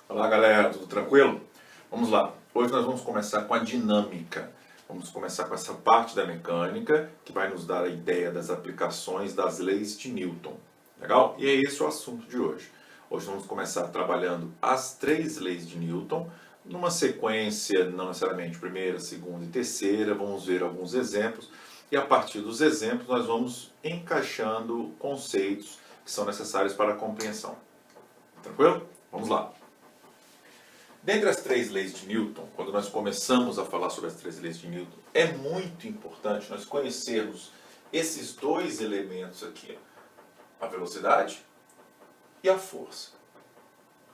Olá galera, tudo tranquilo? Vamos lá, hoje nós vamos começar com a dinâmica. Vamos começar com essa parte da mecânica que vai nos dar a ideia das aplicações das leis de Newton. Legal? E é esse o assunto de hoje. Hoje vamos começar trabalhando as 3 leis de Newton, numa sequência, não necessariamente primeira, segunda e terceira. Vamos ver alguns exemplos e a partir dos exemplos nós vamos encaixando conceitos que são necessários para a compreensão. Tranquilo? Vamos lá. Dentre as 3 leis de Newton, quando nós começamos a falar sobre as 3 leis de Newton, é muito importante nós conhecermos esses 2 elementos aqui, a velocidade e a força.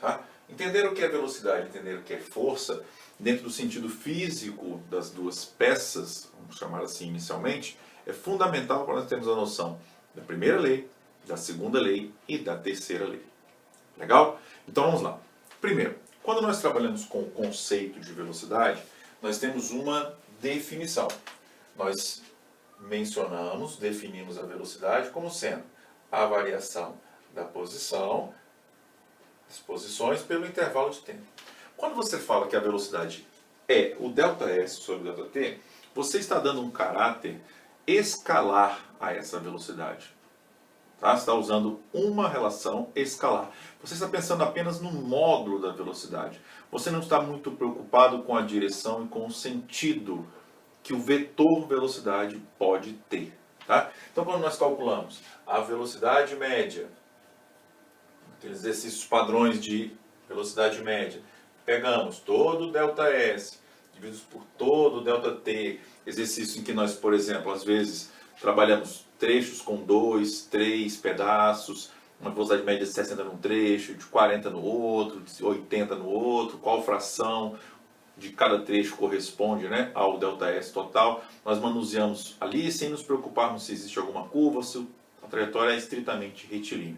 Tá? Entender o que é velocidade, entender o que é força, dentro do sentido físico das 2 peças, vamos chamar assim inicialmente, é fundamental para nós termos a noção da primeira lei, da segunda lei e da terceira lei. Legal? Então vamos lá. Primeiro, quando nós trabalhamos com o conceito de velocidade, nós temos uma definição. Nós definimos a velocidade como sendo a variação da posição, das posições pelo intervalo de tempo. Quando você fala que a velocidade é o ΔS sobre o ΔT, você está dando um caráter escalar a essa velocidade. Tá? Você está usando uma relação escalar. Você está pensando apenas no módulo da velocidade. Você não está muito preocupado com a direção e com o sentido que o vetor velocidade pode ter. Tá? Então, quando nós calculamos a velocidade média, aqueles exercícios padrões de velocidade média, pegamos todo o ΔS, divididos por todo o ΔT, exercício em que nós, por exemplo, às vezes trabalhamos trechos com 2, 3 pedaços, uma velocidade média de 60 num trecho, de 40 no outro, de 80 no outro, qual fração de cada trecho corresponde, né, ao ΔS total. Nós manuseamos ali sem nos preocuparmos se existe alguma curva ou se a trajetória é estritamente retilínea.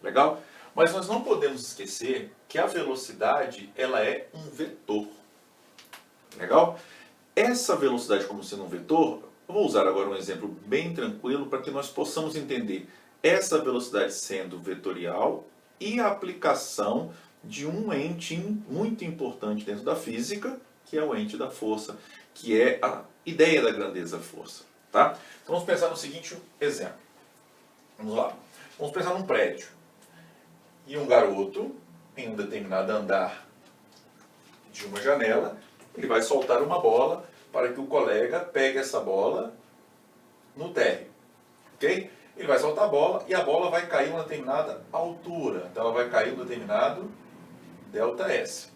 Legal? Mas nós não podemos esquecer que a velocidade ela é um vetor. Legal? Essa velocidade como sendo um vetor, eu vou usar agora um exemplo bem tranquilo para que nós possamos entender essa velocidade sendo vetorial e a aplicação de um ente muito importante dentro da física, que é o ente da força, que é a ideia da grandeza-força. Tá? Então vamos pensar no seguinte exemplo. Vamos lá. Vamos pensar num prédio. E um garoto, em um determinado andar de uma janela, ele vai soltar uma bola para que o colega pegue essa bola no térreo. Ok? Ele vai soltar a bola e a bola vai cair em uma determinada altura. Então ela vai cair em um determinado ΔS.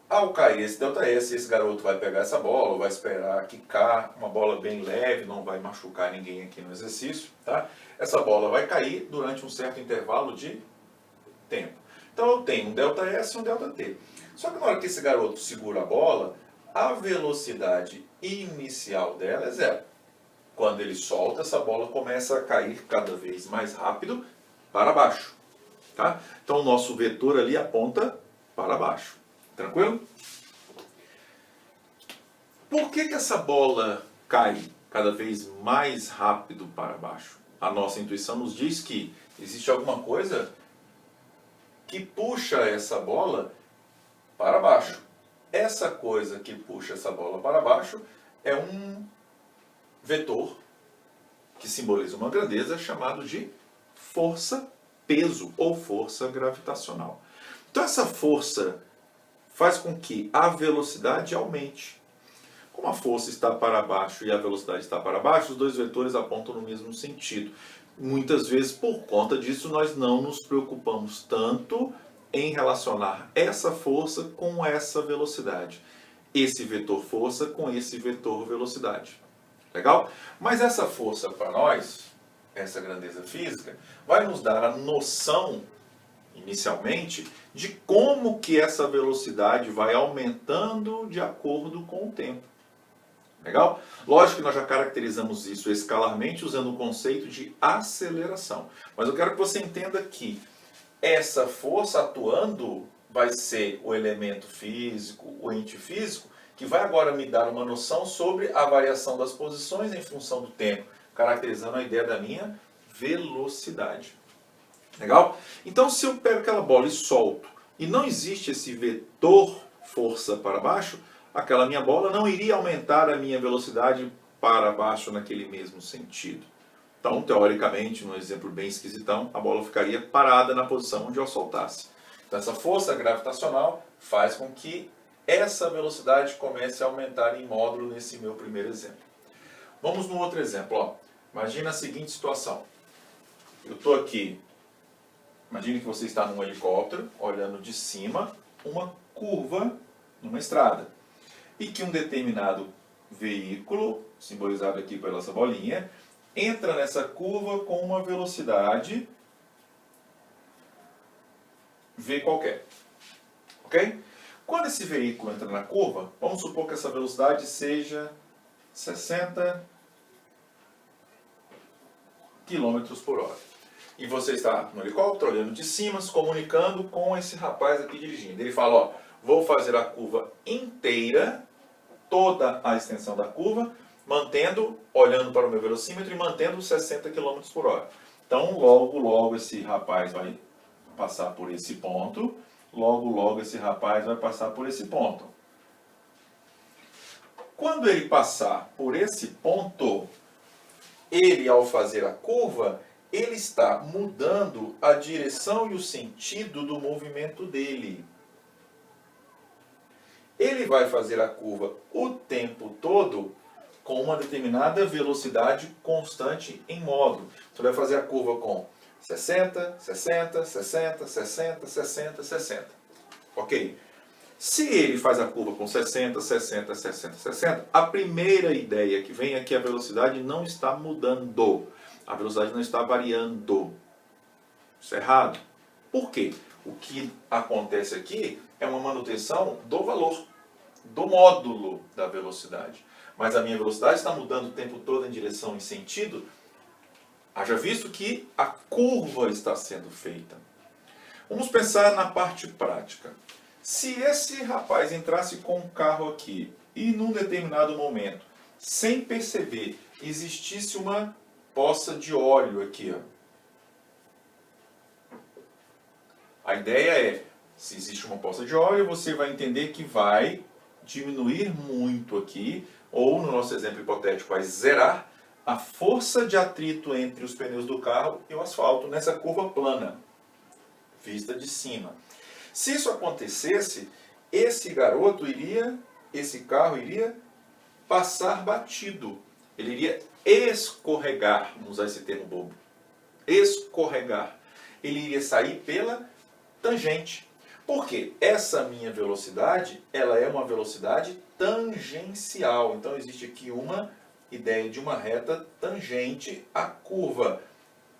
Ao cair esse ΔS, esse garoto vai pegar essa bola, vai esperar quicar, uma bola bem leve, não vai machucar ninguém aqui no exercício. Tá? Essa bola vai cair durante um certo intervalo de tempo. Então eu tenho um ΔS e um ΔT. Só que na hora que esse garoto segura a bola, a velocidade inicial dela é 0. Quando ele solta, essa bola começa a cair cada vez mais rápido para baixo. Tá? Então o nosso vetor ali aponta para baixo. Tranquilo? Por que essa bola cai cada vez mais rápido para baixo? A nossa intuição nos diz que existe alguma coisa que puxa essa bola para baixo. Essa coisa que puxa essa bola para baixo é um vetor que simboliza uma grandeza chamado de força-peso ou força gravitacional. Então essa força faz com que a velocidade aumente. Como a força está para baixo e a velocidade está para baixo, os 2 vetores apontam no mesmo sentido. Muitas vezes, por conta disso, nós não nos preocupamos tanto em relacionar essa força com essa velocidade. Esse vetor força com esse vetor velocidade. Legal? Mas essa força para nós, essa grandeza física, vai nos dar a noção, inicialmente, de como que essa velocidade vai aumentando de acordo com o tempo. Legal? Lógico que nós já caracterizamos isso escalarmente usando o conceito de aceleração. Mas eu quero que você entenda que essa força atuando vai ser o elemento físico, o ente físico, que vai agora me dar uma noção sobre a variação das posições em função do tempo, caracterizando a ideia da minha velocidade. Legal? Então, se eu pego aquela bola e solto e não existe esse vetor força para baixo, aquela minha bola não iria aumentar a minha velocidade para baixo naquele mesmo sentido. Então, teoricamente, num exemplo bem esquisitão, a bola ficaria parada na posição onde eu soltasse. Então, essa força gravitacional faz com que essa velocidade comece a aumentar em módulo nesse meu primeiro exemplo. Vamos no outro exemplo. Ó. Imagina a seguinte situação. Eu estou aqui, imagine que você está num helicóptero, olhando de cima uma curva numa estrada. E que um determinado veículo, simbolizado aqui pela essa bolinha, entra nessa curva com uma velocidade v qualquer. Ok? Quando esse veículo entra na curva, vamos supor que essa velocidade seja 60 km por hora. E você está no helicóptero, olhando de cima, se comunicando com esse rapaz aqui dirigindo. Ele fala, ó, vou fazer a curva inteira, toda a extensão da curva, olhando para o meu velocímetro e mantendo 60 km por hora. Então, logo esse rapaz vai passar por esse ponto, logo esse rapaz vai passar por esse ponto. Quando ele passar por esse ponto, ele, ao fazer a curva, ele está mudando a direção e o sentido do movimento dele. Ele vai fazer a curva o tempo todo com uma determinada velocidade constante em módulo. Você vai fazer a curva com 60, 60, 60, 60, 60, 60. Ok? Se ele faz a curva com 60, 60, 60, 60, a primeira ideia que vem é que a velocidade não está mudando. A velocidade não está variando. Isso é errado. Por quê? O que acontece aqui é uma manutenção do valor, do módulo da velocidade. Mas a minha velocidade está mudando o tempo todo em direção e sentido, haja visto que a curva está sendo feita. Vamos pensar na parte prática. Se esse rapaz entrasse com um carro aqui e num determinado momento, sem perceber, existisse uma poça de óleo aqui, ó. A ideia é, se existe uma poça de óleo, você vai entender que vai diminuir muito aqui, ou no nosso exemplo hipotético, vai zerar a força de atrito entre os pneus do carro e o asfalto nessa curva plana, vista de cima. Se isso acontecesse, esse carro iria passar batido. Ele iria escorregar, vamos usar esse termo bobo, escorregar. Ele iria sair pela tangente. Porque essa minha velocidade, ela é uma velocidade tangencial. Então existe aqui uma ideia de uma reta tangente à curva,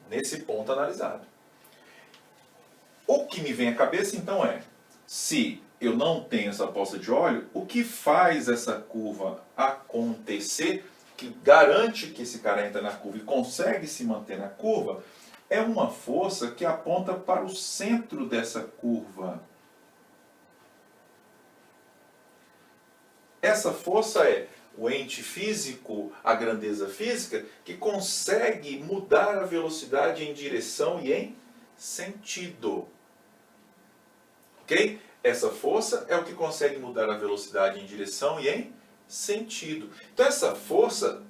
nesse ponto analisado. O que me vem à cabeça então é, se eu não tenho essa poça de óleo, o que faz essa curva acontecer, que garante que esse cara entra na curva e consegue se manter na curva, é uma força que aponta para o centro dessa curva. Essa força é o ente físico, a grandeza física, que consegue mudar a velocidade em direção e em sentido. Ok? Essa força é o que consegue mudar a velocidade em direção e em sentido. Então essa força,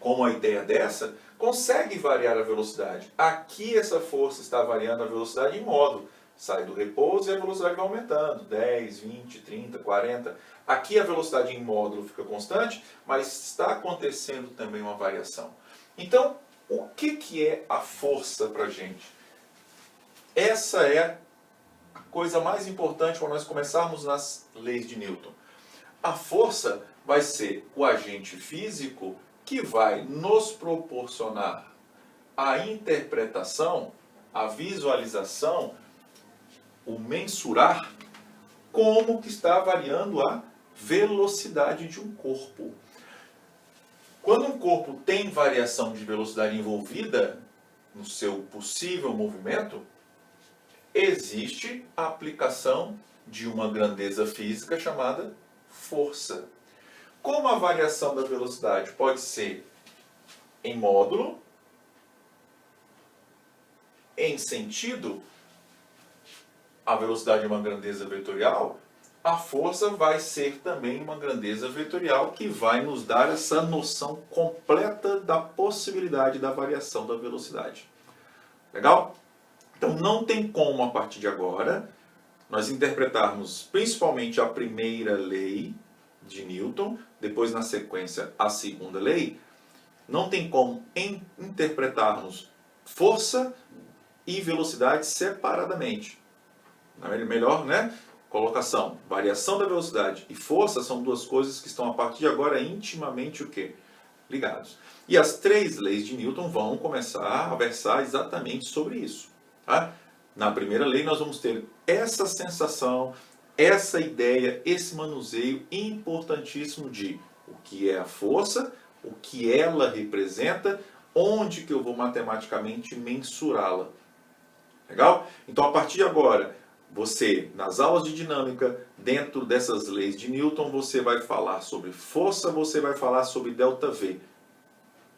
como a ideia dessa, consegue variar a velocidade. Aqui essa força está variando a velocidade em módulo. Sai do repouso e a velocidade vai aumentando. 10, 20, 30, 40. Aqui a velocidade em módulo fica constante, mas está acontecendo também uma variação. Então, o que é a força para a gente? Essa é a coisa mais importante para nós começarmos nas leis de Newton. A força vai ser o agente físico que vai nos proporcionar a interpretação, a visualização, o mensurar como que está variando a velocidade de um corpo. Quando um corpo tem variação de velocidade envolvida no seu possível movimento, existe a aplicação de uma grandeza física chamada força. Como a variação da velocidade pode ser em módulo, em sentido, a velocidade é uma grandeza vetorial, a força vai ser também uma grandeza vetorial que vai nos dar essa noção completa da possibilidade da variação da velocidade. Legal? Então não tem como, a partir de agora, nós interpretarmos principalmente a primeira lei de Newton, depois na sequência a segunda lei, não tem como interpretarmos força e velocidade separadamente. Melhor, né? Colocação, variação da velocidade e força são duas coisas que estão a partir de agora intimamente o quê? Ligados. E as três leis de Newton vão começar a versar exatamente sobre isso. Tá? Na primeira lei nós vamos ter essa sensação, essa ideia, esse manuseio importantíssimo de o que é a força, o que ela representa, onde que eu vou matematicamente mensurá-la. Legal? Então a partir de agora, você, nas aulas de dinâmica, dentro dessas leis de Newton, você vai falar sobre força, você vai falar sobre ΔV.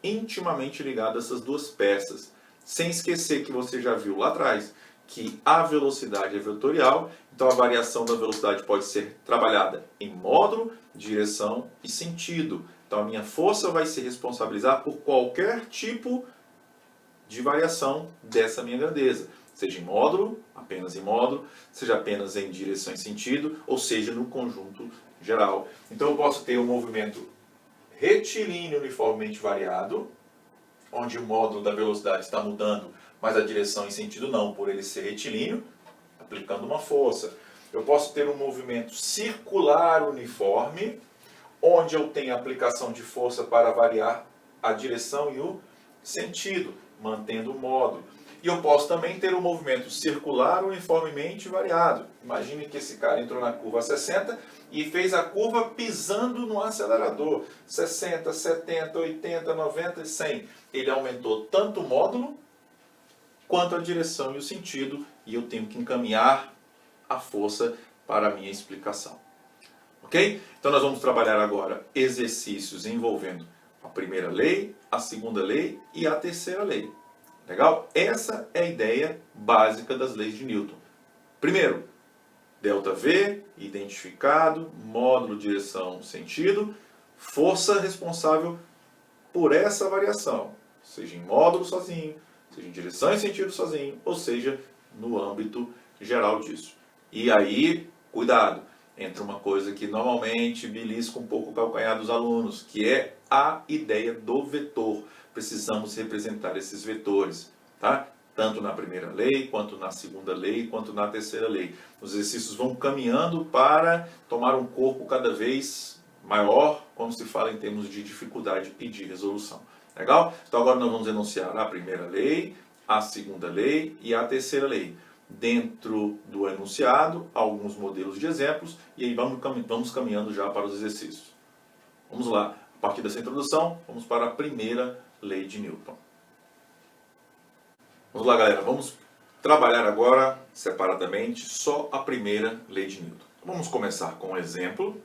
Intimamente ligado a essas duas peças. Sem esquecer que você já viu lá atrás que a velocidade é vetorial, então a variação da velocidade pode ser trabalhada em módulo, direção e sentido. Então a minha força vai se responsabilizar por qualquer tipo de variação dessa minha grandeza. Seja em módulo, apenas em módulo, seja apenas em direção e sentido, ou seja no conjunto geral. Então eu posso ter um movimento retilíneo uniformemente variado, onde o módulo da velocidade está mudando, mas a direção e sentido não, por ele ser retilíneo, aplicando uma força. Eu posso ter um movimento circular uniforme, onde eu tenho a aplicação de força para variar a direção e o sentido, mantendo o módulo. E eu posso também ter um movimento circular uniformemente variado. Imagine que esse cara entrou na curva 60 e fez a curva pisando no acelerador. 60, 70, 80, 90 e 100. Ele aumentou tanto o módulo quanto a direção e o sentido, e eu tenho que encaminhar a força para a minha explicação. Ok? Então nós vamos trabalhar agora exercícios envolvendo a primeira lei, a segunda lei e a terceira lei. Legal? Essa é a ideia básica das leis de Newton. Primeiro, ΔV, identificado, módulo, direção, sentido, força responsável por essa variação, seja em módulo sozinho, seja em direção e sentido sozinho, ou seja, no âmbito geral disso. E aí, cuidado, entra uma coisa que normalmente belisca um pouco o calcanhar dos alunos, que é a ideia do vetor. Precisamos representar esses vetores, tá? Tanto na primeira lei, quanto na segunda lei, quanto na terceira lei. Os exercícios vão caminhando para tomar um corpo cada vez maior, quando se fala em termos de dificuldade e de resolução. Legal? Então agora nós vamos enunciar a primeira lei, a segunda lei e a terceira lei. Dentro do enunciado, alguns modelos de exemplos, e aí vamos caminhando já para os exercícios. Vamos lá. A partir dessa introdução, vamos para a primeira lei de Newton. Vamos lá, galera. Vamos trabalhar agora, separadamente, só a primeira lei de Newton. Vamos começar com um exemplo,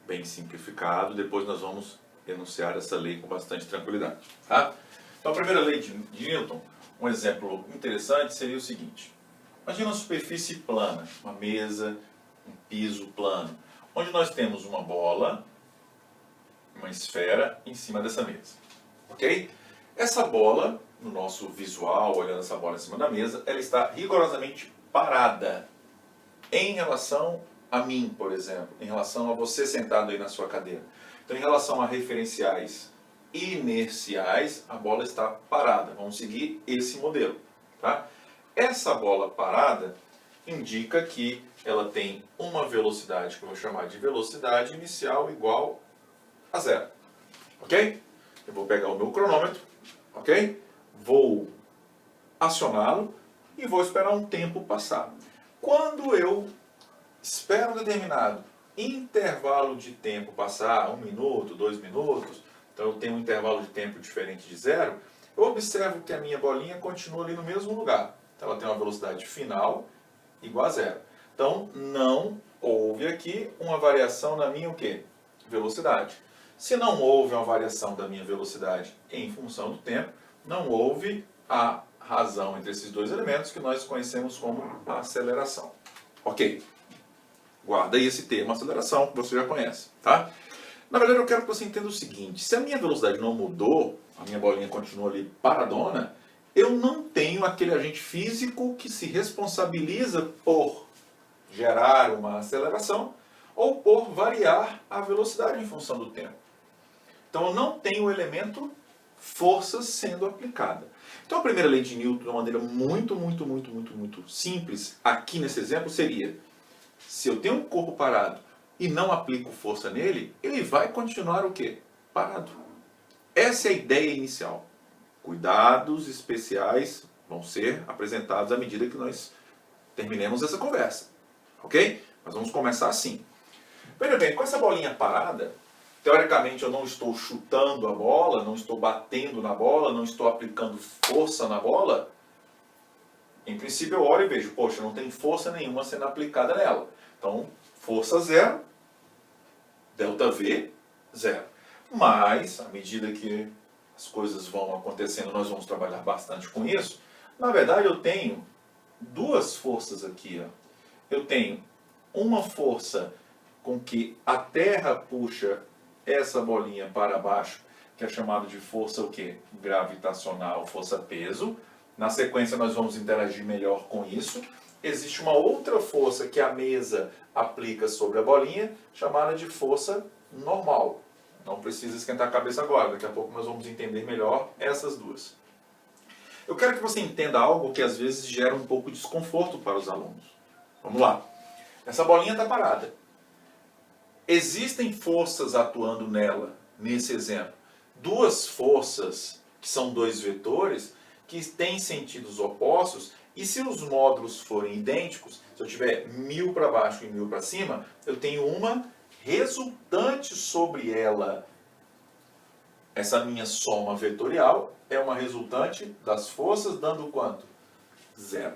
bem simplificado, depois nós vamos enunciar essa lei com bastante tranquilidade. Tá? Então, a primeira lei de Newton, um exemplo interessante seria o seguinte. Imagina uma superfície plana, uma mesa, um piso plano, onde nós temos uma bola, uma esfera em cima dessa mesa. Ok? Essa bola, no nosso visual, olhando essa bola em cima da mesa, ela está rigorosamente parada em relação a mim, por exemplo, em relação a você sentado aí na sua cadeira. Então, em relação a referenciais inerciais, a bola está parada. Vamos seguir esse modelo. Tá? Essa bola parada indica que ela tem uma velocidade, que eu vou chamar de velocidade inicial igual a zero. Ok? Eu vou pegar o meu cronômetro, ok? Vou acioná-lo e vou esperar um tempo passar. Quando eu espero um determinado intervalo de tempo passar, 1 minuto, 2 minutos, então eu tenho um intervalo de tempo diferente de zero, eu observo que a minha bolinha continua ali no mesmo lugar. Então ela tem uma velocidade final igual a zero. Então não houve aqui uma variação na minha o quê? Velocidade. Se não houve uma variação da minha velocidade em função do tempo, não houve a razão entre esses dois elementos que nós conhecemos como aceleração. Ok. Guarda aí esse termo, aceleração, que você já conhece, tá? Na verdade, eu quero que você entenda o seguinte: se a minha velocidade não mudou, a minha bolinha continua ali paradona, eu não tenho aquele agente físico que se responsabiliza por gerar uma aceleração ou por variar a velocidade em função do tempo. Então, eu não tenho o elemento força sendo aplicada. Então, a primeira lei de Newton, de uma maneira muito simples, aqui nesse exemplo, seria: se eu tenho um corpo parado e não aplico força nele, ele vai continuar o quê? Parado. Essa é a ideia inicial. Cuidados especiais vão ser apresentados à medida que nós terminemos essa conversa. Ok? Mas vamos começar assim. Veja bem, com essa bolinha parada, teoricamente eu não estou chutando a bola, não estou batendo na bola, não estou aplicando força na bola. Em princípio eu olho e vejo, poxa, não tem força nenhuma sendo aplicada nela. Então, força zero, ΔV zero. Mas, à medida que as coisas vão acontecendo, nós vamos trabalhar bastante com isso. Na verdade, eu tenho duas forças aqui. Ó. Eu tenho uma força com que a Terra puxa essa bolinha para baixo, que é chamada de força o quê? Gravitacional, força-peso. Na sequência, nós vamos interagir melhor com isso. Existe uma outra força que a mesa aplica sobre a bolinha, chamada de força normal. Não precisa esquentar a cabeça agora, daqui a pouco nós vamos entender melhor essas duas. Eu quero que você entenda algo que às vezes gera um pouco de desconforto para os alunos. Vamos lá. Essa bolinha está parada. Existem forças atuando nela, nesse exemplo. Duas forças, que são dois vetores, que têm sentidos opostos, e se os módulos forem idênticos, se eu tiver 1000 para baixo e 1000 para cima, eu tenho uma resultante sobre ela. Essa minha soma vetorial é uma resultante das forças dando quanto? Zero.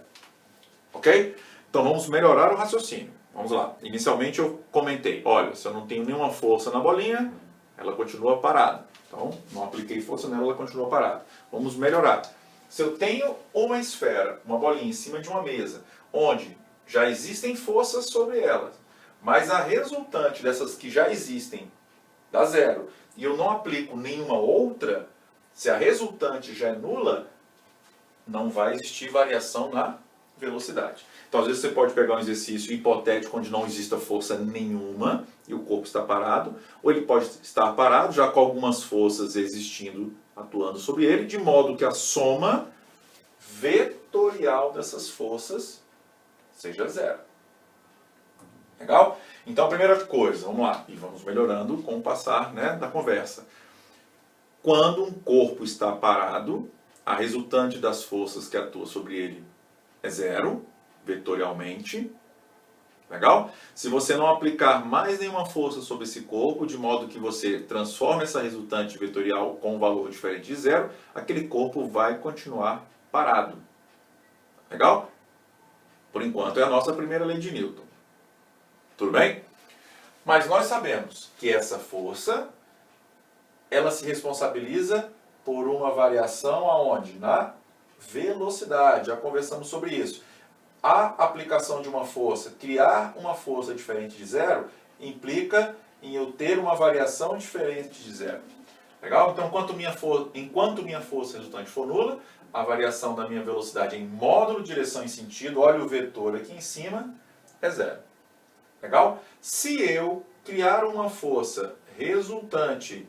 Ok? Então vamos melhorar o raciocínio. Vamos lá. Inicialmente eu comentei, olha, se eu não tenho nenhuma força na bolinha, ela continua parada. Então não apliquei força nela, ela continua parada. Vamos melhorar. Se eu tenho uma esfera, uma bolinha em cima de uma mesa, onde já existem forças sobre elas, mas a resultante dessas que já existem dá zero, e eu não aplico nenhuma outra, se a resultante já é nula, não vai existir variação na velocidade. Então, às vezes você pode pegar um exercício hipotético onde não exista força nenhuma e o corpo está parado, ou ele pode estar parado já com algumas forças existindo, atuando sobre ele, de modo que a soma vetorial dessas forças seja zero. Legal? Então, a primeira coisa, vamos lá, e vamos melhorando com o passar, né, da conversa. Quando um corpo está parado, a resultante das forças que atuam sobre ele é zero, vetorialmente. Legal? Se você não aplicar mais nenhuma força sobre esse corpo, de modo que você transforma essa resultante vetorial com um valor diferente de zero, aquele corpo vai continuar parado. Legal? Por enquanto é a nossa primeira lei de Newton. Tudo bem? Mas nós sabemos que essa força, ela se responsabiliza por uma variação aonde? Na velocidade. Já conversamos sobre isso. A aplicação de uma força, criar uma força diferente de zero, implica em eu ter uma variação diferente de zero. Legal? Então, enquanto minha força resultante for nula, a variação da minha velocidade em módulo, direção e sentido, olha o vetor aqui em cima, é zero. Legal? Se eu criar uma força resultante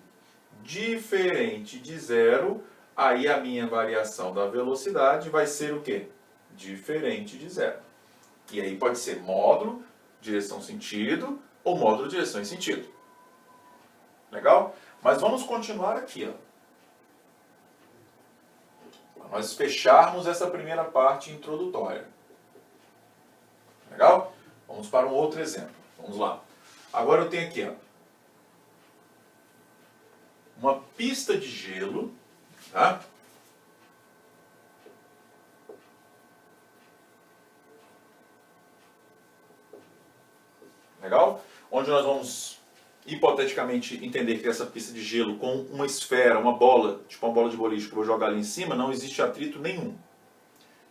diferente de zero, aí a minha variação da velocidade vai ser o quê? Diferente de zero. E aí pode ser módulo, direção, sentido, ou módulo, direção e sentido. Legal? Mas vamos continuar aqui, ó. Para nós fecharmos essa primeira parte introdutória. Legal? Vamos para um outro exemplo. Vamos lá. Agora eu tenho aqui, ó, uma pista de gelo, tá? Legal? Onde nós vamos, hipoteticamente, entender que essa pista de gelo com uma esfera, uma bola, tipo uma bola de boliche que eu vou jogar ali em cima, não existe atrito nenhum.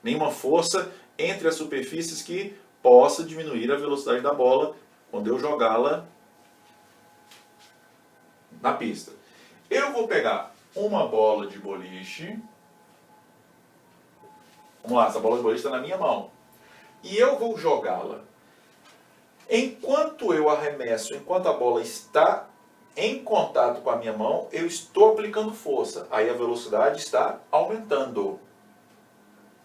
Nenhuma força entre as superfícies que possa diminuir a velocidade da bola quando eu jogá-la na pista. Eu vou pegar uma bola de boliche. Vamos lá, essa bola de boliche está na minha mão. E eu vou jogá-la. Enquanto eu arremesso, enquanto a bola está em contato com a minha mão, eu estou aplicando força. Aí a velocidade está aumentando.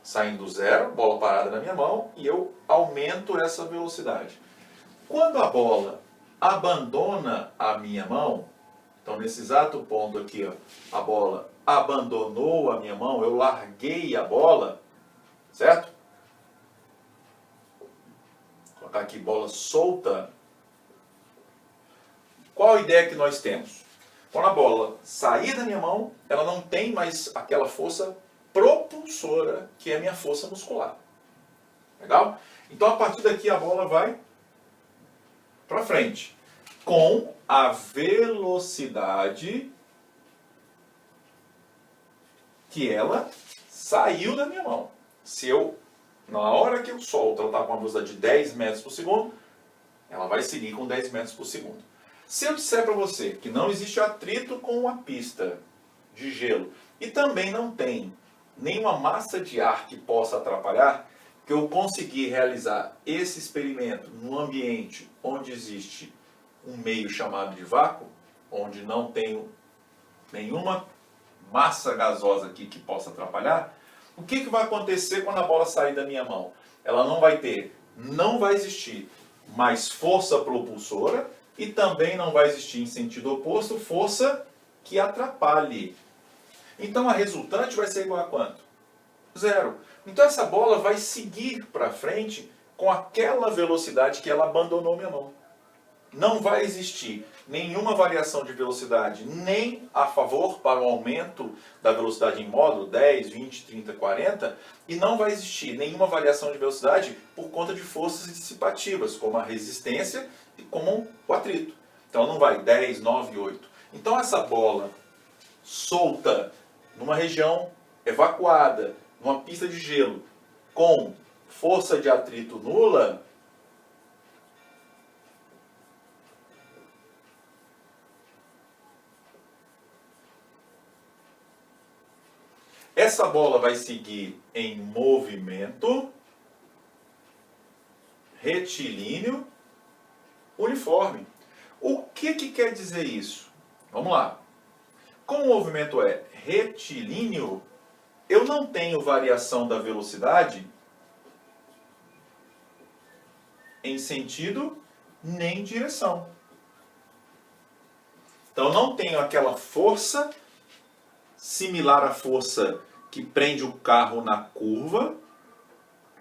Saindo do zero, bola parada na minha mão, e eu aumento essa velocidade. Quando a bola abandona a minha mão, então nesse exato ponto aqui, ó, a bola abandonou a minha mão, eu larguei a bola, certo? Vou colocar aqui bola solta. Qual a ideia que nós temos? Quando a bola sair da minha mão, ela não tem mais aquela força propulsora, que é a minha força muscular. Legal? Então a partir daqui a bola vai para frente, com a velocidade que ela saiu da minha mão. Se eu, na hora que eu solto, ela está com uma velocidade de 10 metros por segundo, ela vai seguir com 10 metros por segundo. Se eu disser para você que não existe atrito com a pista de gelo e também não tem nenhuma massa de ar que possa atrapalhar, que eu conseguir realizar esse experimento num ambiente onde existe um meio chamado de vácuo, onde não tenho nenhuma massa gasosa aqui que possa atrapalhar, o que vai acontecer quando a bola sair da minha mão? Ela não vai existir mais força propulsora e também não vai existir em sentido oposto força que atrapalhe. Então a resultante vai ser igual a quanto? Zero. Então essa bola vai seguir para frente com aquela velocidade que ela abandonou minha mão. Não vai existir nenhuma variação de velocidade, nem a favor para o aumento da velocidade em módulo, 10, 20, 30, 40, e não vai existir nenhuma variação de velocidade por conta de forças dissipativas, como a resistência e como o atrito. Então não vai 10, 9, 8. Então essa bola solta numa região evacuada, numa pista de gelo, com força de atrito nula, essa bola vai seguir em movimento retilíneo uniforme. O que quer dizer isso? Vamos lá. Como o movimento é retilíneo, eu não tenho variação da velocidade em sentido nem direção. Então eu não tenho aquela força similar à força que prende o carro na curva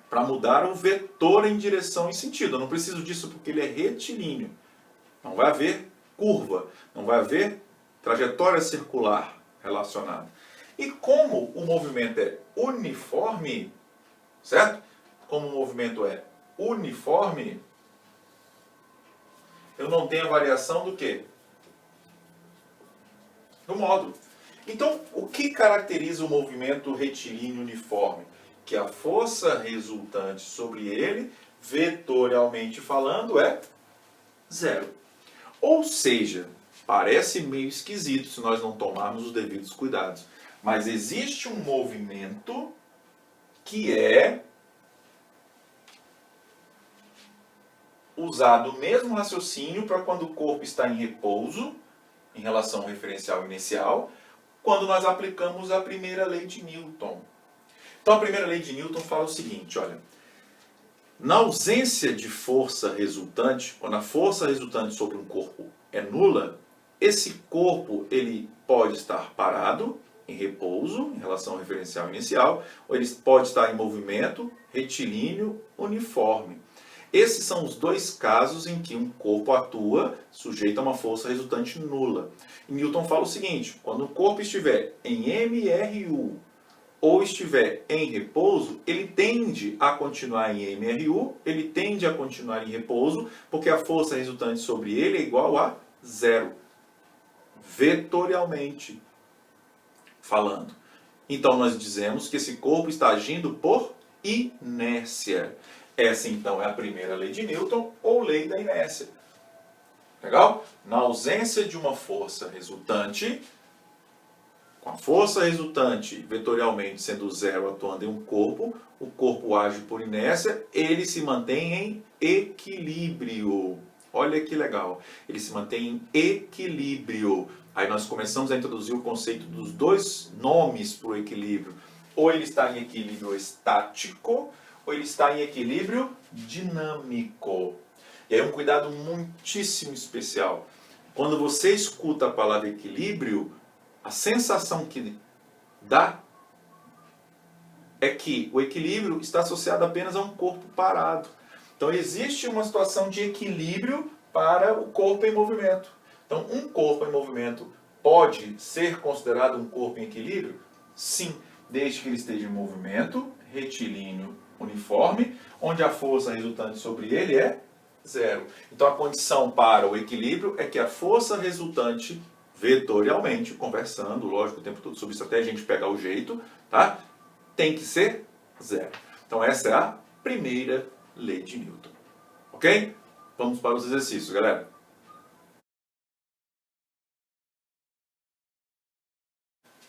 para mudar o vetor em direção e sentido. Eu não preciso disso porque ele é retilíneo. Não vai haver curva, não vai haver trajetória circular relacionada. E como o movimento é uniforme, certo? Como o movimento é uniforme, eu não tenho a variação do quê? Do módulo. Então, o que caracteriza o movimento retilíneo uniforme? Que a força resultante sobre ele, vetorialmente falando, é zero. Ou seja, parece meio esquisito se nós não tomarmos os devidos cuidados. Mas existe um movimento que é usado o mesmo raciocínio para quando o corpo está em repouso, em relação ao referencial inicial, quando nós aplicamos a primeira lei de Newton. Então a primeira lei de Newton fala o seguinte, olha, na ausência de força resultante, quando a força resultante sobre um corpo é nula, esse corpo ele pode estar parado, em repouso, em relação ao referencial inicial, ou ele pode estar em movimento retilíneo uniforme. Esses são os dois casos em que um corpo atua sujeito a uma força resultante nula. E Newton fala o seguinte, quando o corpo estiver em MRU ou estiver em repouso, ele tende a continuar em MRU, ele tende a continuar em repouso, porque a força resultante sobre ele é igual a zero, vetorialmente falando. Então nós dizemos que esse corpo está agindo por inércia. Essa então é a primeira lei de Newton ou lei da inércia. Legal? Na ausência de uma força resultante, com a força resultante vetorialmente sendo zero atuando em um corpo, o corpo age por inércia, ele se mantém em equilíbrio. Olha que legal. Ele se mantém em equilíbrio. Aí nós começamos a introduzir o conceito dos dois nomes para o equilíbrio. Ou ele está em equilíbrio estático, ou ele está em equilíbrio dinâmico. E aí um cuidado muitíssimo especial. Quando você escuta a palavra equilíbrio, a sensação que dá é que o equilíbrio está associado apenas a um corpo parado. Então existe uma situação de equilíbrio para o corpo em movimento. Então um corpo em movimento pode ser considerado um corpo em equilíbrio? Sim, desde que ele esteja em movimento retilíneo uniforme, onde a força resultante sobre ele é zero. Então a condição para o equilíbrio é que a força resultante vetorialmente, conversando, lógico, o tempo todo sobre isso até a gente pegar o jeito, tá? Tem que ser zero. Então essa é a primeira lei de Newton. Ok? Vamos para os exercícios, galera.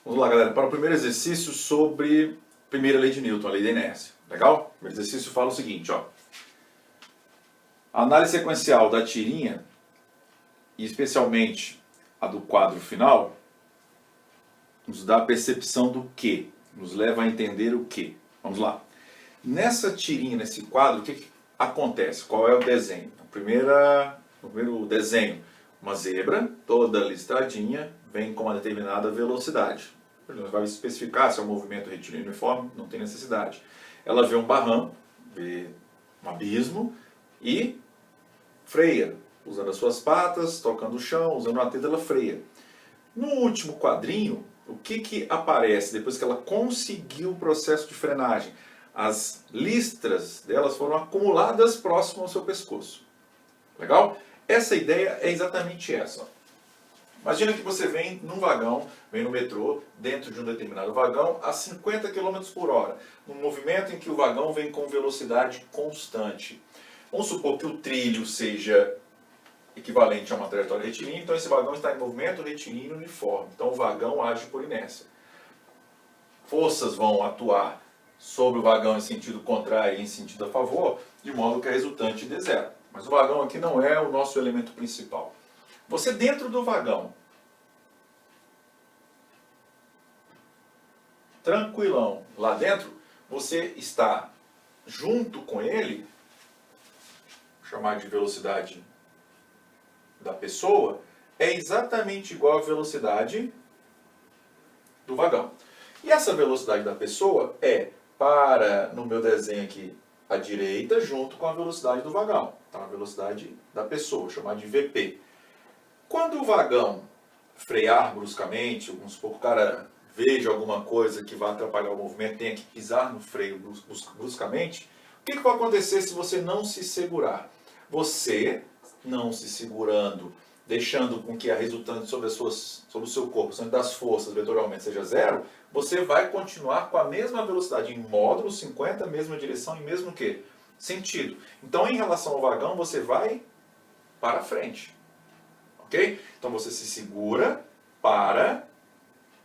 Vamos lá, galera, para o primeiro exercício sobre a primeira lei de Newton, a lei da inércia. Legal? O primeiro exercício fala o seguinte, ó. A análise sequencial da tirinha, e especialmente a do quadro final, nos dá a percepção do que, nos leva a entender o que. Vamos lá. Nessa tirinha, nesse quadro, o que acontece? Qual é o desenho? O primeiro desenho, uma zebra, toda listradinha, vem com uma determinada velocidade. Vai especificar se é um movimento retilíneo uniforme, não tem necessidade. Ela vê um barranco, vê um abismo e freia. Usando as suas patas, tocando o chão, usando a teta, ela freia. No último quadrinho, o que aparece depois que ela conseguiu o processo de frenagem? As listras delas foram acumuladas próximo ao seu pescoço. Legal? Essa ideia é exatamente essa. Imagina que você vem num vagão, vem no metrô, dentro de um determinado vagão, a 50 km por hora. Num movimento em que o vagão vem com velocidade constante. Vamos supor que o trilho seja equivalente a uma trajetória retilínea, então esse vagão está em movimento retilíneo uniforme. Então o vagão age por inércia. Forças vão atuar sobre o vagão em sentido contrário e em sentido a favor, de modo que a resultante dê zero. Mas o vagão aqui não é o nosso elemento principal. Você dentro do vagão, tranquilão, lá dentro, você está junto com ele, vou chamar de velocidade da pessoa, é exatamente igual à velocidade do vagão. E essa velocidade da pessoa é para, no meu desenho aqui, à direita, junto com a velocidade do vagão. Então, a velocidade da pessoa, vou chamar de VP. Quando o vagão frear bruscamente, vamos supor que o cara veja alguma coisa que vai atrapalhar o movimento, tenha que pisar no freio bruscamente, o que vai acontecer se você não se segurar? Você, não se segurando, deixando com que a resultante sobre o seu corpo, sendo das forças vetorialmente seja zero, você vai continuar com a mesma velocidade em módulo 50, mesma direção e mesmo que sentido. Então, em relação ao vagão, você vai para frente. Ok? Então você se segura para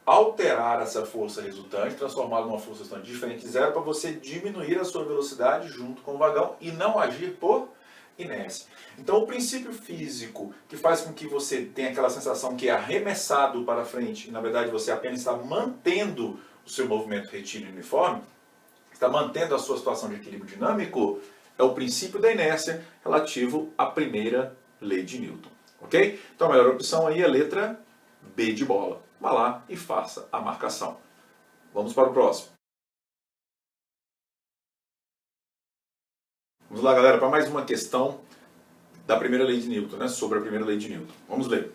alterar essa força resultante, transformá-la numa força resultante diferente de zero, para você diminuir a sua velocidade junto com o vagão e não agir por inércia. Então o princípio físico que faz com que você tenha aquela sensação que é arremessado para frente, e na verdade você apenas está mantendo o seu movimento retilíneo uniforme, está mantendo a sua situação de equilíbrio dinâmico, é o princípio da inércia relativo à primeira lei de Newton. Ok? Então a melhor opção aí é a letra B de bola. Vá lá e faça a marcação. Vamos para o próximo. Vamos lá, galera, para mais uma questão da primeira lei de Newton, né? Sobre a primeira lei de Newton. Vamos ler.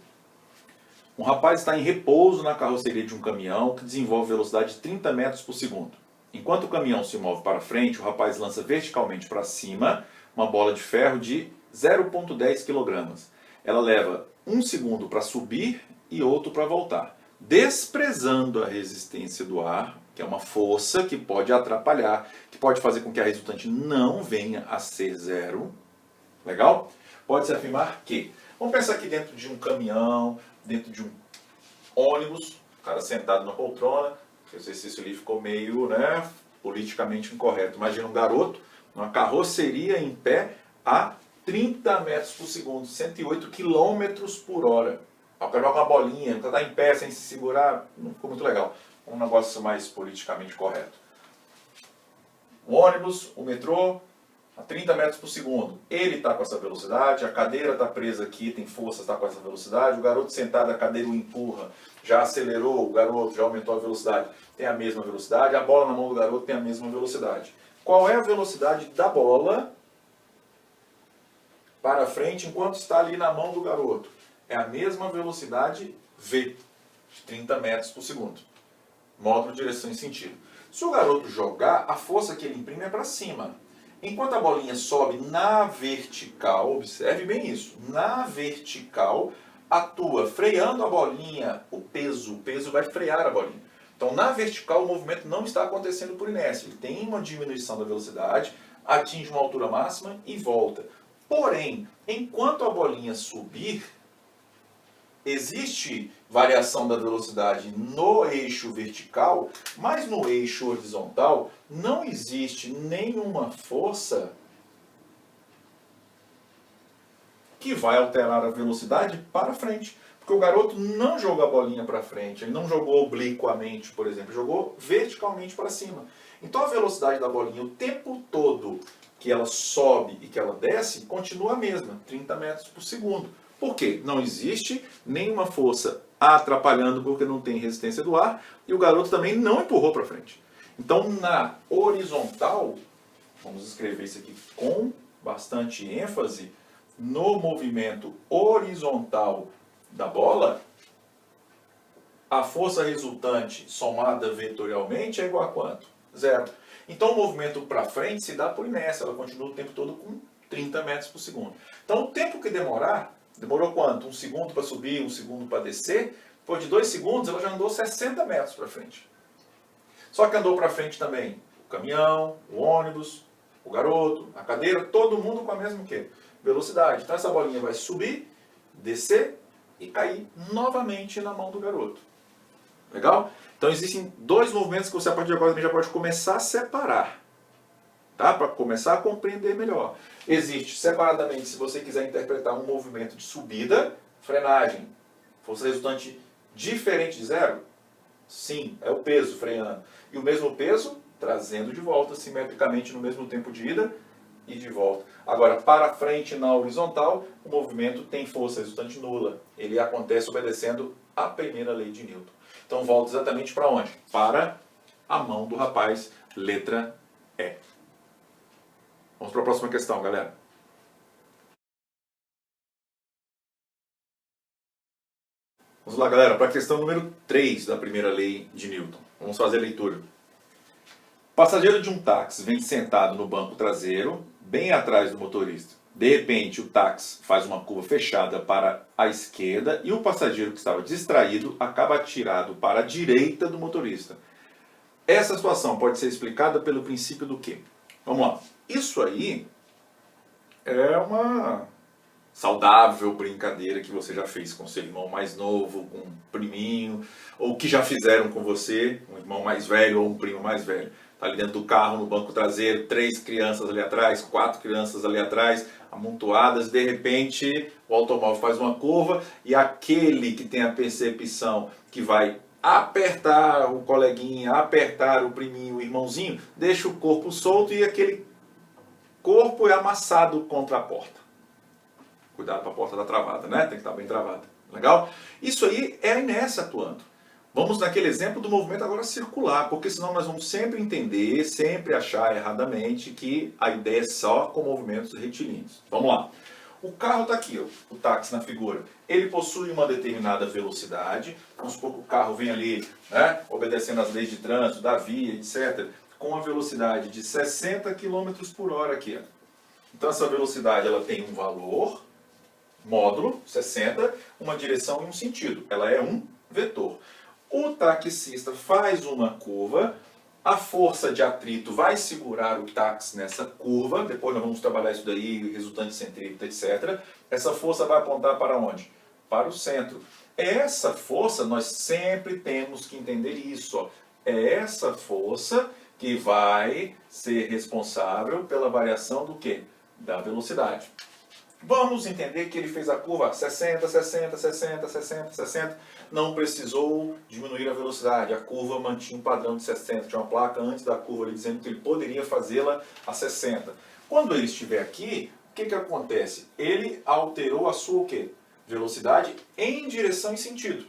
Um rapaz está em repouso na carroceria de um caminhão que desenvolve velocidade de 30 metros por segundo. Enquanto o caminhão se move para frente, o rapaz lança verticalmente para cima uma bola de ferro de 0,10 kg. Ela leva 1 segundo para subir e outro para voltar. Desprezando a resistência do ar, que é uma força que pode atrapalhar, que pode fazer com que a resultante não venha a ser zero. Legal? Pode-se afirmar que, vamos pensar aqui dentro de um caminhão, dentro de um ônibus, o cara sentado na poltrona, o exercício ali ficou meio, né, politicamente incorreto. Imagina um garoto numa carroceria em pé a 30 metros por segundo, 108 quilômetros por hora. O cara joga uma bolinha, o cara está em pé sem se segurar, não ficou muito legal. Um negócio mais politicamente correto. O ônibus, o metrô, a 30 metros por segundo. Ele está com essa velocidade, a cadeira está presa aqui, tem força, está com essa velocidade, o garoto sentado, a cadeira o empurra, já acelerou, o garoto já aumentou a velocidade, tem a mesma velocidade, a bola na mão do garoto tem a mesma velocidade. Qual é a velocidade da bola para frente enquanto está ali na mão do garoto? É a mesma velocidade V, de 30 metros por segundo. Módulo direção e sentido. Se o garoto jogar, a força que ele imprime é para cima. Enquanto a bolinha sobe na vertical, observe bem isso, na vertical atua freando a bolinha, o peso vai frear a bolinha. Então na vertical o movimento não está acontecendo por inércia, ele tem uma diminuição da velocidade, atinge uma altura máxima e volta. Porém, enquanto a bolinha subir, existe variação da velocidade no eixo vertical, mas no eixo horizontal não existe nenhuma força que vai alterar a velocidade para frente. Porque o garoto não jogou a bolinha para frente, ele não jogou obliquamente, por exemplo, jogou verticalmente para cima. Então a velocidade da bolinha o tempo todo que ela sobe e que ela desce continua a mesma, 30 metros por segundo. Por quê? Não existe nenhuma força atrapalhando porque não tem resistência do ar e o garoto também não empurrou para frente. Então, na horizontal, vamos escrever isso aqui com bastante ênfase, no movimento horizontal da bola, a força resultante somada vetorialmente é igual a quanto? Zero. Então, o movimento para frente se dá por inércia, ela continua o tempo todo com 30 metros por segundo. Então, o tempo que demorar, demorou quanto? 1 segundo para subir, 1 segundo para descer. Depois de 2 segundos, ela já andou 60 metros para frente. Só que andou para frente também o caminhão, o ônibus, o garoto, a cadeira, todo mundo com a mesma velocidade. Então essa bolinha vai subir, descer e cair novamente na mão do garoto. Legal? Então existem dois movimentos que você a partir de agora já pode começar a separar. Tá? Para começar a compreender melhor. Existe separadamente, se você quiser interpretar um movimento de subida, frenagem, força resultante diferente de zero? Sim, é o peso freando. E o mesmo peso trazendo de volta, simetricamente no mesmo tempo de ida e de volta. Agora, para frente na horizontal, o movimento tem força resultante nula. Ele acontece obedecendo a primeira lei de Newton. Então volta exatamente para onde? Para a mão do rapaz, letra E. Vamos para a próxima questão, galera. Vamos lá, galera, para a questão número 3 da primeira lei de Newton. Vamos fazer a leitura. O passageiro de um táxi vem sentado no banco traseiro, bem atrás do motorista. De repente, o táxi faz uma curva fechada para a esquerda e o passageiro que estava distraído acaba atirado para a direita do motorista. Essa situação pode ser explicada pelo princípio do quê? Vamos lá. Isso aí é uma saudável brincadeira que você já fez com seu irmão mais novo, com um priminho, ou que já fizeram com você, um irmão mais velho ou um primo mais velho. Está ali dentro do carro, no banco traseiro, 3 crianças ali atrás, 4 crianças ali atrás, amontoadas, de repente o automóvel faz uma curva e aquele que tem a percepção que vai apertar o coleguinha, apertar o priminho, o irmãozinho, deixa o corpo solto e aquele corpo é amassado contra a porta. Cuidado para a porta estar travada, né? Tem que estar bem travada. Legal? Isso aí é a inércia atuando. Vamos naquele exemplo do movimento agora circular, porque senão nós vamos sempre entender, sempre achar erradamente que a ideia é só com movimentos retilíneos. Vamos lá. O carro está aqui, ó, o táxi na figura. Ele possui uma determinada velocidade. Vamos supor que o carro vem ali, né, obedecendo às leis de trânsito, da via, etc., com a velocidade de 60 km por hora aqui. Ó. Então essa velocidade ela tem um valor, módulo, 60, uma direção e um sentido. Ela é um vetor. O taxista faz uma curva A força de atrito vai segurar o táxi nessa curva, depois nós vamos trabalhar isso daí, resultante centrípeta, etc. Essa força vai apontar para onde? Para o centro. Essa força, nós sempre temos que entender isso. Ó. É essa força que vai ser responsável pela variação do quê? Da velocidade. Vamos entender que ele fez a curva 60, 60, 60, 60, 60. Não precisou diminuir a velocidade. A curva mantinha um padrão de 60. Tinha uma placa antes da curva ali dizendo que ele poderia fazê-la a 60. Quando ele estiver aqui, o que acontece? Ele alterou a sua o quê? Velocidade em direção e sentido.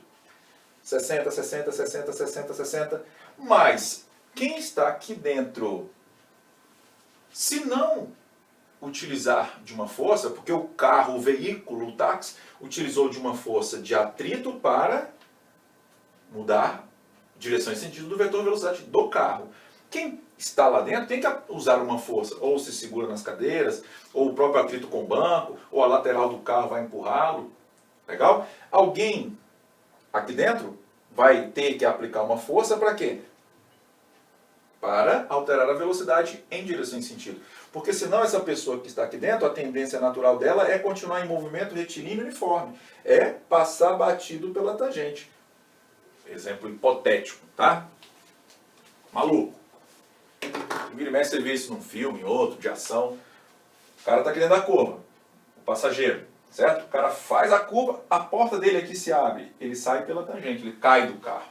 60, 60, 60, 60, 60. Mas quem está aqui dentro, se não utilizar de uma força, porque o carro, o veículo, o táxi, utilizou de uma força de atrito para mudar direção e sentido do vetor de velocidade do carro. Quem está lá dentro tem que usar uma força, ou se segura nas cadeiras, ou o próprio atrito com o banco, ou a lateral do carro vai empurrá-lo. Legal? Alguém aqui dentro vai ter que aplicar uma força para quê? Para alterar a velocidade em direção e sentido. Porque senão essa pessoa que está aqui dentro, a tendência natural dela é continuar em movimento retilíneo uniforme. É passar batido pela tangente. Exemplo hipotético, tá? Maluco. Vira e mexe, você vê isso num filme, em outro, de ação. O cara está aqui dentro da curva. O passageiro, certo? O cara faz a curva, a porta dele aqui se abre. Ele sai pela tangente, ele cai do carro.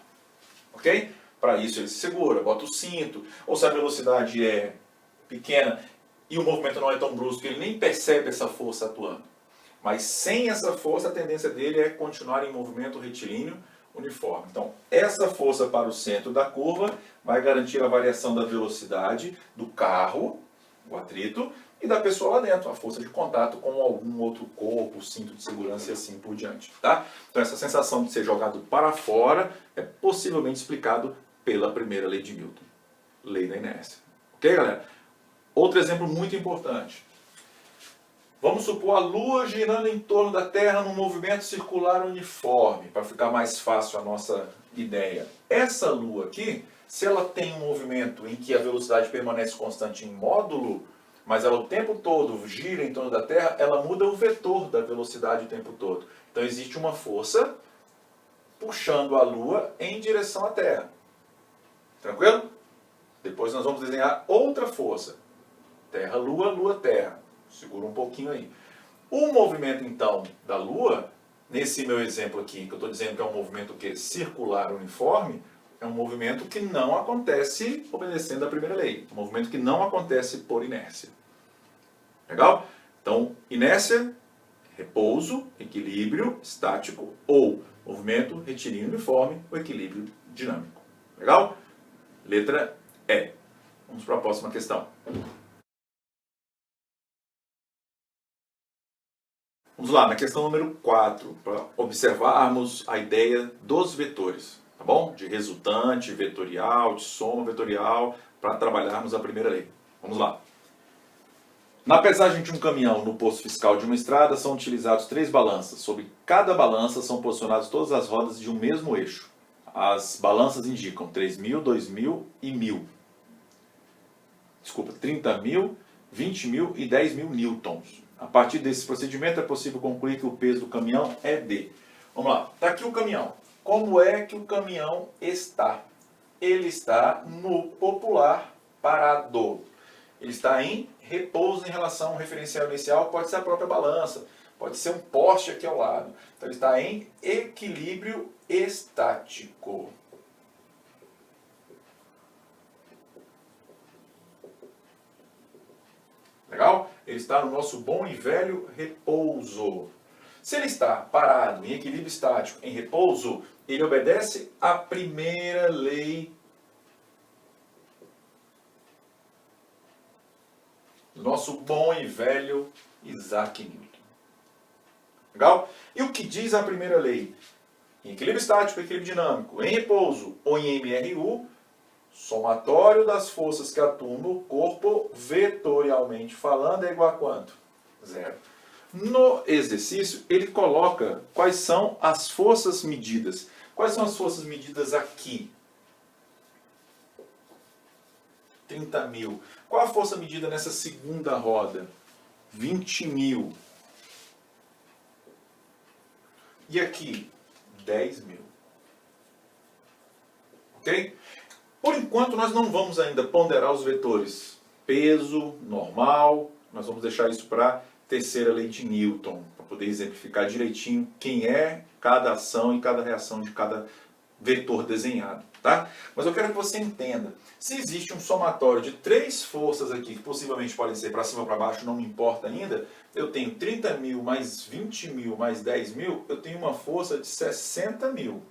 Ok? Para isso ele se segura, bota o cinto. Ou se a velocidade é pequena e o movimento não é tão brusco, ele nem percebe essa força atuando. Mas sem essa força, a tendência dele é continuar em movimento retilíneo uniforme. Então, essa força para o centro da curva vai garantir a variação da velocidade do carro, o atrito, e da pessoa lá dentro, a força de contato com algum outro corpo, cinto de segurança e assim por diante. Tá? Então, essa sensação de ser jogado para fora é possivelmente explicado pela primeira lei de Newton, lei da inércia. Ok, galera? Outro exemplo muito importante. Vamos supor a Lua girando em torno da Terra num movimento circular uniforme, para ficar mais fácil a nossa ideia. Essa Lua aqui, se ela tem um movimento em que a velocidade permanece constante em módulo, mas ela o tempo todo gira em torno da Terra, ela muda o vetor da velocidade o tempo todo. Então existe uma força puxando a Lua em direção à Terra. Tranquilo? Depois nós vamos desenhar outra força. Terra-Lua, Lua-Terra. Segura um pouquinho aí. O movimento, então, da Lua, nesse meu exemplo aqui, que eu estou dizendo que é um movimento que circular uniforme, é um movimento que não acontece obedecendo a primeira lei. Um movimento que não acontece por inércia. Legal? Então, inércia, repouso, equilíbrio estático ou movimento retilíneo uniforme ou equilíbrio dinâmico. Legal? Letra E. Vamos para a próxima questão. Vamos lá, na questão número 4, para observarmos a ideia dos vetores, tá bom? De resultante vetorial, de soma vetorial, para trabalharmos a primeira lei. Vamos lá. Na pesagem de um caminhão no posto fiscal de uma estrada, são utilizados 3 balanças. Sobre cada balança são posicionadas todas as rodas de um mesmo eixo. As balanças indicam 3.000, 2.000 e 1.000. Desculpa, 30.000, 20.000 e 10.000 newtons. A partir desse procedimento é possível concluir que o peso do caminhão é D. Vamos lá, está aqui o caminhão. Como é que o caminhão está? Ele está no popular parado. Ele está em repouso em relação ao referencial inicial, pode ser a própria balança, pode ser um poste aqui ao lado. Então ele está em equilíbrio estático. Legal? Ele está no nosso bom e velho repouso. Se ele está parado, em equilíbrio estático, em repouso, ele obedece à primeira lei do nosso bom e velho Isaac Newton. Legal? E o que diz a primeira lei? Em equilíbrio estático, equilíbrio dinâmico, em repouso ou em MRU, somatório das forças que atuam no corpo, vetorialmente falando, é igual a quanto? 0. No exercício, ele coloca quais são as forças medidas. Quais são as forças medidas aqui? 30 mil. Qual a força medida nessa segunda roda? 20 mil. E aqui? 10 mil. Ok? Por enquanto, nós não vamos ainda ponderar os vetores peso, normal. Nós vamos deixar isso para a terceira lei de Newton, para poder exemplificar direitinho quem é cada ação e cada reação de cada vetor desenhado. Tá? Mas eu quero que você entenda, se existe um somatório de 3 forças aqui, que possivelmente podem ser para cima ou para baixo, não me importa ainda, eu tenho 30 mil mais 20 mil mais 10 mil, eu tenho uma força de 60 mil.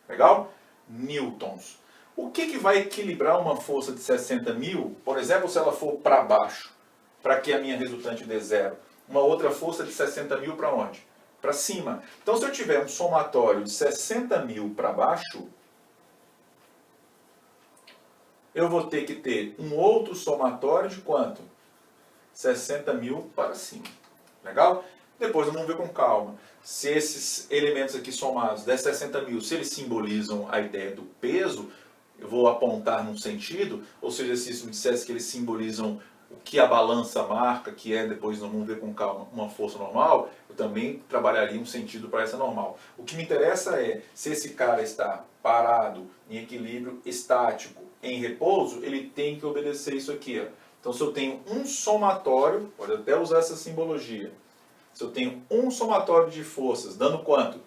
Legal? Newtons. O que vai equilibrar uma força de 60 mil, por exemplo, se ela for para baixo, para que a minha resultante dê zero? Uma outra força de 60 mil para onde? Para cima. Então, se eu tiver um somatório de 60 mil para baixo, eu vou ter que ter um outro somatório de quanto? 60 mil para cima. Legal? Depois vamos ver com calma. Se esses elementos aqui somados, 60 mil, se eles simbolizam a ideia do peso, eu vou apontar num sentido, ou seja, se isso me dissesse que eles simbolizam o que a balança marca, que é, depois vamos ver com calma, uma força normal, eu também trabalharia um sentido para essa normal. O que me interessa é, se esse cara está parado, em equilíbrio estático, em repouso, ele tem que obedecer isso aqui. Ó. Então, se eu tenho um somatório, pode até usar essa simbologia, se eu tenho um somatório de forças, dando quanto?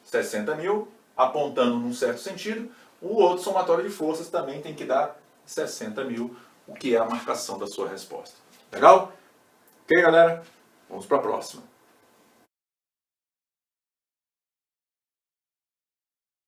60 mil, apontando num certo sentido, o outro somatório de forças também tem que dar 60 mil, o que é a marcação da sua resposta. Legal? Ok, galera? Vamos para a próxima.